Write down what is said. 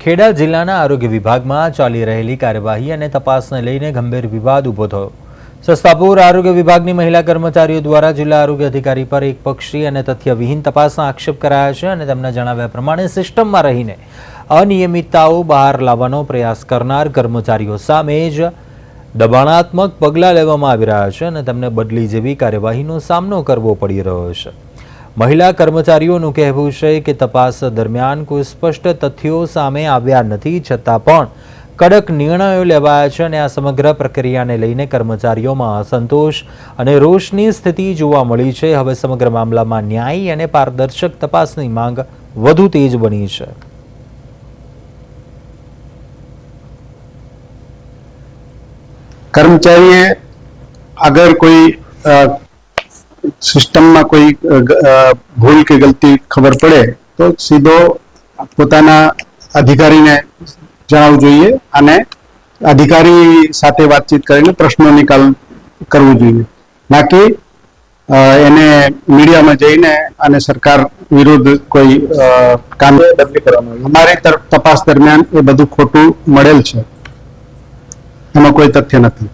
ખેડા જિલ્લાના આરોગ્ય વિભાગમાં ચાલી રહેલી કાર્યવાહી અને તપાસને લઈને ગંભીર વિવાદ ઊભો થયો। સસ્તાપુર આરોગ્ય વિભાગની મહિલા કર્મચારીઓ દ્વારા જિલ્લા આરોગ્ય અધિકારી પર એકપક્ષી અને તથ્યવિહીન તપાસના આક્ષેપ કરાયા છે અને તેમના જણાવ્યા પ્રમાણે સિસ્ટમમાં રહીને અનિયમિતતાઓ બહાર લાવવાનો પ્રયાસ કરનાર કર્મચારીઓ સામે જ દબાણાત્મક પગલાં લેવામાં આવી રહ્યા છે અને તેમને બદલી જેવી કાર્યવાહીનો સામનો કરવો પડી રહ્યો છે। મહિલા કર્મચારીઓનું કહેવું છે કે તપાસ દરમિયાન કોઈ સ્પષ્ટ તથ્યો સામે આવ્યા નથી, છતાં પણ કડક નિર્ણયો લેવાયા છે અને આ સમગ્ર પ્રક્રિયાને લઈને કર્મચારીઓમાં અસંતોષ અને રોષની સ્થિતિ જોવા મળી છે। હવે સમગ્ર મામલામાં ન્યાયી અને પારદર્શક તપાસની માંગ વધુ તેજ બની છે। कर्मचारी अगर कोई सिस्टम में कोई भूल के गलती खबर पड़े तो सीधो पोताना अधिकारी ने जणाववुं जोईए अने अधिकारी साथे बातचीत करीने प्रश्नो निकाल करवो जोईए, ना कि एने मीडिया में जईने अने सरकार विरुद्ध कोई काम बदली करवामां आवे। हमारी तरफ तपास दरमियान ए बधुं खोटुं मळेल छे, एमां कोई तथ्य नहीं।